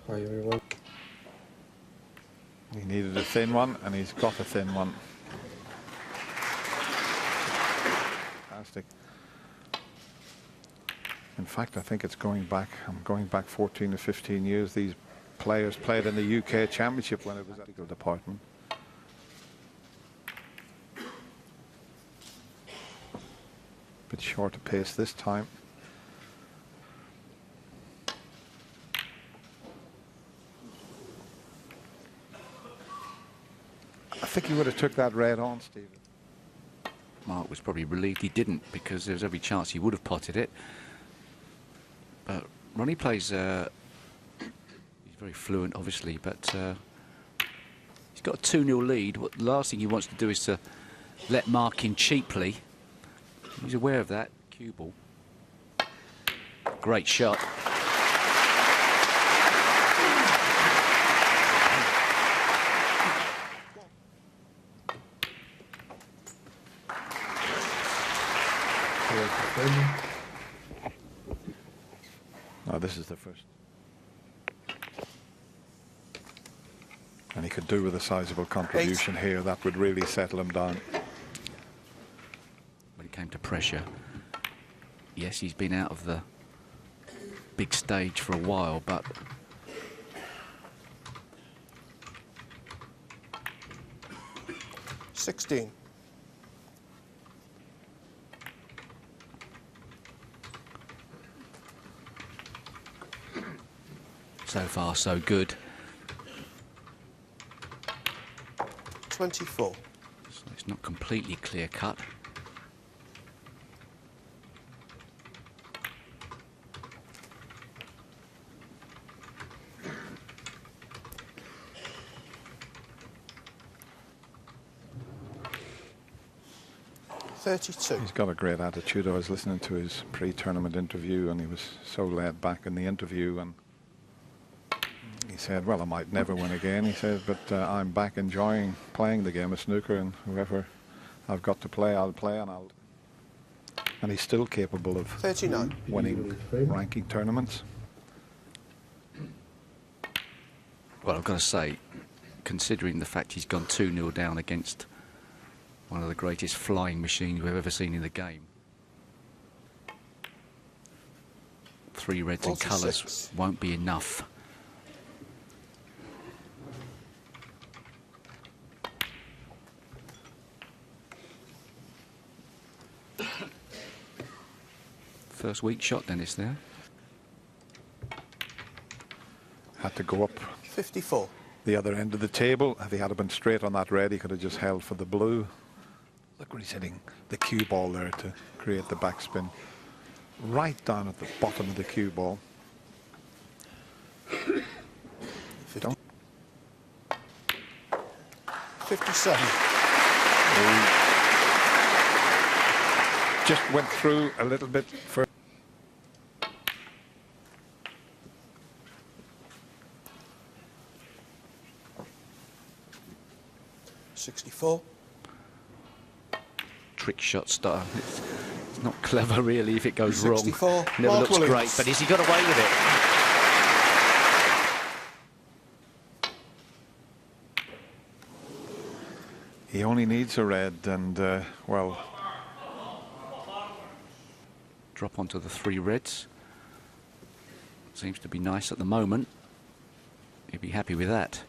Hi everyone. He needed a thin one, and he's got a thin one. Fantastic. In fact, I think it's going back. I'm going back 14 to 15 years. These players played in the UK Championship when it was at the department. Bit short of pace this time. I think he would have took that red on, Stephen. Mark was probably relieved he didn't, because there was every chance he would have potted it. But Ronnie plays, he's very fluent obviously, but he's got a 2-0 lead. The last thing he wants to do is to let Mark in cheaply. He's aware of that. Cue ball. Great shot. Oh, this is the first. And he could do with a sizable contribution here. That would really settle him down. When it came to pressure, yes, he's been out of the big stage for a while, but $16. so far so good. 24. So it's not completely clear cut. He's got a great attitude. I was listening to his pre-tournament interview, and he was so laid back in the interview, and he said, well, I might never win again, he said, but I'm back enjoying playing the game of snooker, and whoever I've got to play, I'll play, and he's still capable of 39. winning ranking tournaments. Well, I've got to say, considering the fact he's gone 2-0 down against one of the greatest flying machines we've ever seen in the game. 3 reds and colours won't be enough. First weak shot, Dennis, there. Had to go up 54. the other end of the table. If he had been straight on that red, he could have just held for the blue. Look where he's hitting the cue ball there to create the backspin. Right down at the bottom of the cue ball. 57. Just went through a little bit for 64. Trick shot style. It's not clever really if it goes 64. wrong. Never Mark looks Williams. great, but has he got away with it? he only needs a red, and well, Drop onto the 3 reds. Seems to be nice at the moment. He'd be happy with that.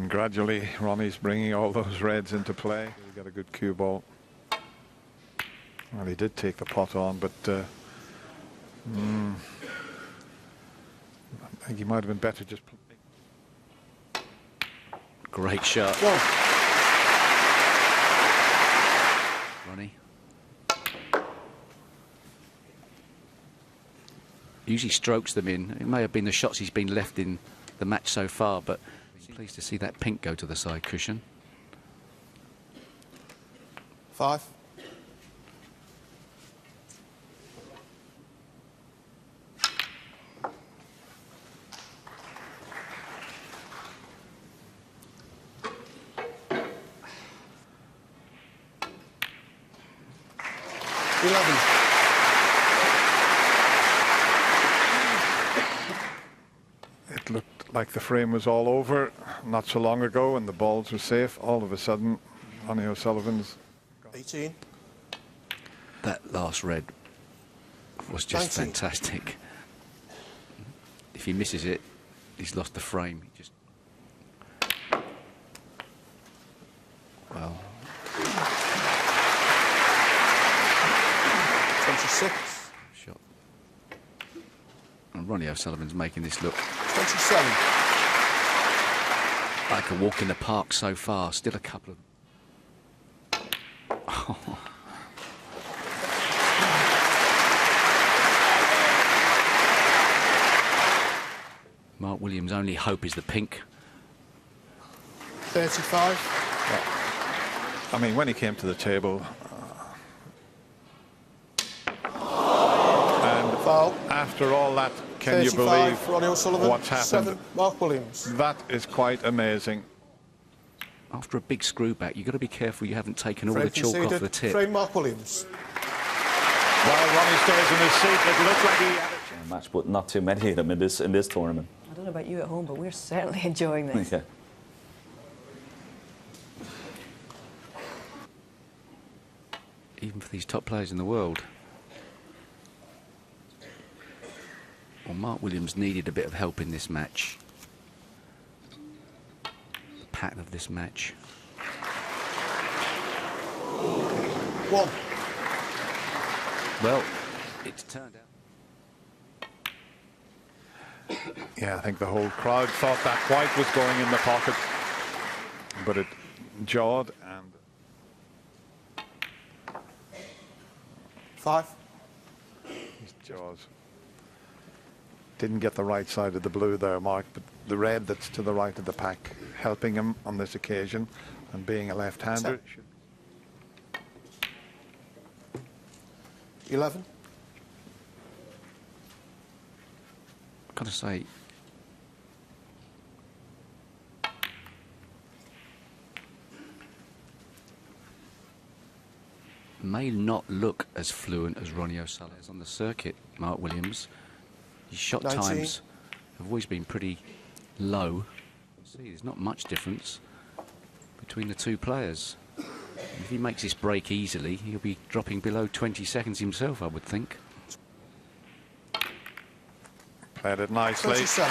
and gradually Ronnie's bringing all those reds into play. He got a good cue ball. Well, he did take the pot on, but I think he might have been better just. Great shot. Go. Ronnie. Usually strokes them in. It may have been the shots he's been left in the match so far, but pleased to see that pink go to the side cushion. 5. 11. It looked like the frame was all over not so long ago and the balls were safe. All of a sudden, Ronnie O'Sullivan's 18. That last red was just 19. fantastic. If he misses it, he's lost the frame. He just... Well, 26. shot. And Ronnie O'Sullivan's making this look 27. like a walk in the park so far. Still a couple of... Mark Williams' only hope is the pink. 35. I mean, when he came to the table, and Foul. after all that, can you 35 believe for Ronnie O'Sullivan. what's happened? 7. Mark Williams. That is quite amazing. After a big screw back, you've got to be careful you haven't taken all Frame the chalk off conceded. the tip. Frame Mark Williams. While Ronnie stays in his seat, it looked like he had a match, but not too many of them in this tournament. I don't know about you at home, but we're certainly enjoying this. Yeah. Even for these top players in the world. Well, Mark Williams needed a bit of help in this match. The pattern of this match. 1. Well, it's turned out. Yeah, I think the whole crowd thought that white was going in the pocket, but it jawed and 5. his jaws didn't get the right side of the blue there, Mark, but the red that's to the right of the pack helping him on this occasion, and being a left-hander. 11. I've got to say, may not look as fluent as Ronnie O'Sullivan is on the circuit, Mark Williams. His shot 19. times have always been pretty low. See, there's not much difference between the two players. If he makes this break easily, he'll be dropping below 20 seconds himself, I would think. Played it nicely. 27.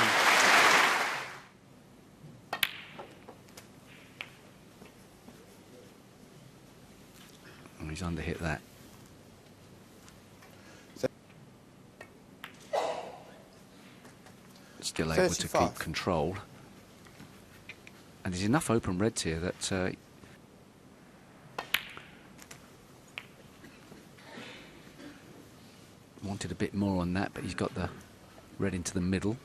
And he's underhit that. Still able to 35. keep control. And there's enough open reds here that wanted a bit more on that, but he's got the red into the middle.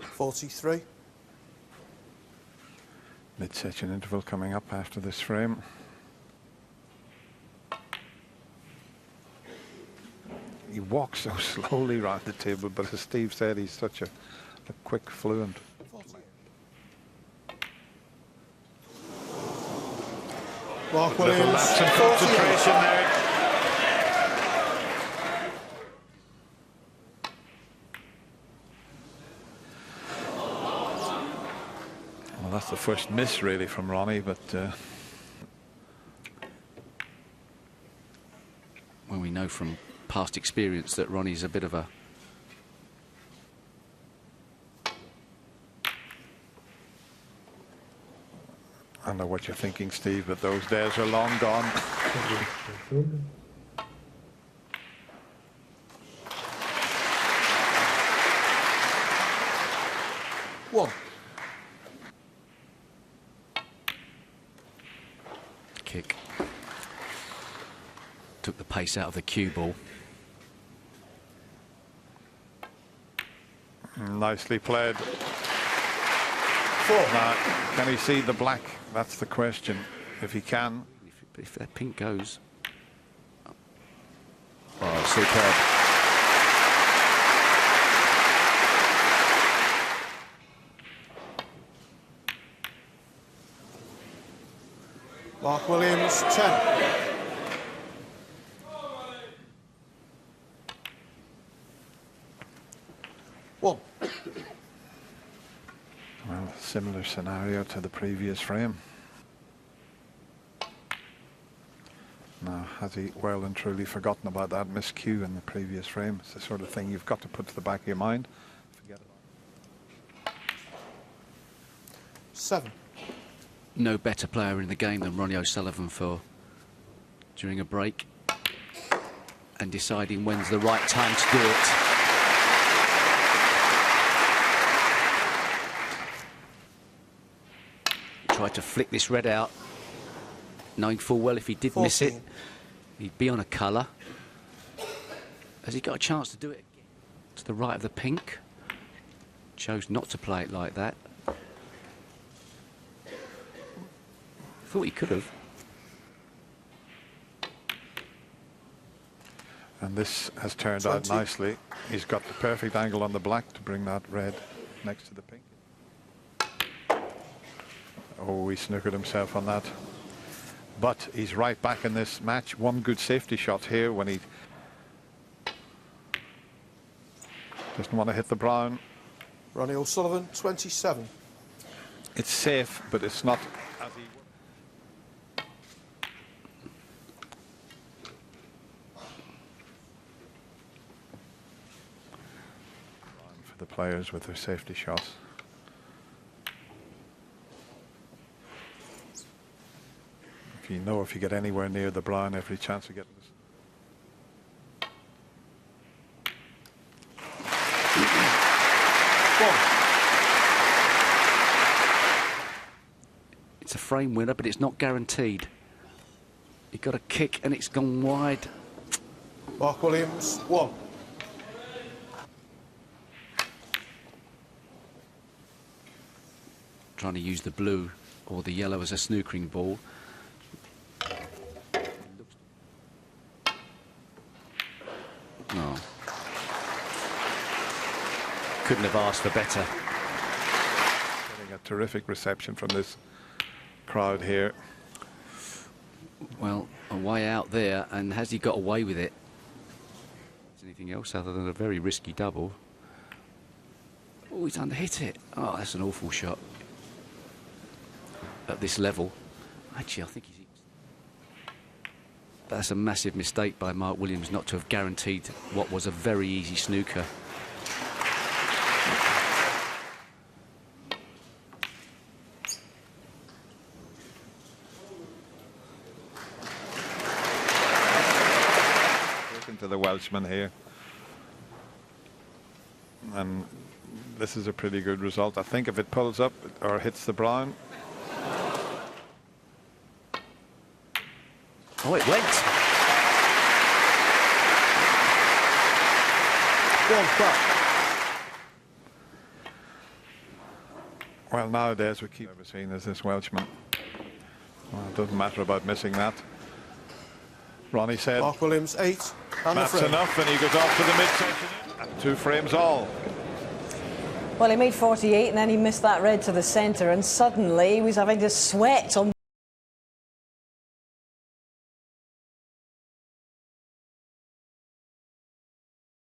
43. Mid-session interval coming up after this frame. He walks so slowly around the table, but as Steve said, he's such a quick, fluent. 40. Mark Little Williams. lapse in 48. concentration there. Well, that's the first miss really from Ronnie, but When we know from past experience that Ronnie's a bit of a... I know what you're thinking, Steve, but those days are long gone. One. kick. Took the pace out of the cue ball. Nicely played. 4. Now, can he see the black? That's the question. If he can. If that pink goes... Oh, superb. Mark Williams, 10. One. Well, similar scenario to the previous frame. Now, has he well and truly forgotten about that miscue in the previous frame? It's the sort of thing you've got to put to the back of your mind. Forget about it. 7. No better player in the game than Ronnie O'Sullivan for during a break and deciding when's the right time to do it. He tried to flick this red out, knowing full well if he did miss it, 14. he'd be on a colour. Has he got a chance to do it again? To the right of the pink. Chose not to play it like that. Thought he could have. And this has turned out 20. nicely. He's got the perfect angle on the black to bring that red next to the pink. Oh, he snookered himself on that. But he's right back in this match. One good safety shot here when he doesn't want to hit the brown. Ronnie O'Sullivan, 27. It's safe, but it's not as he... for the players with their safety shots. If you know if you get anywhere near the brown, every chance of getting this. It's a frame winner, but it's not guaranteed. He got a kick and it's gone wide. Mark Williams, 1. Trying to use the blue or the yellow as a snookering ball. No. Couldn't have asked for better. Getting a terrific reception from this crowd here. Well, a way out there, and has he got away with it? Is anything else other than a very risky double? Oh, he's underhit it. Oh, that's an awful shot. At this level. Actually, I think he's... That's a massive mistake by Mark Williams not to have guaranteed what was a very easy snooker. Looking to the Welshman here. And this is a pretty good result. I think if it pulls up or hits the brown. Oh, it went. 1 back. Well, nowadays we keep seeing as this Welshman. Well, it doesn't matter about missing that. Ronnie said, Mark Williams, 8. And a that's frame. enough, and he goes off to the midsection. 2 frames all. Well, he made 48 and then he missed that red to the centre, and suddenly he was having to sweat on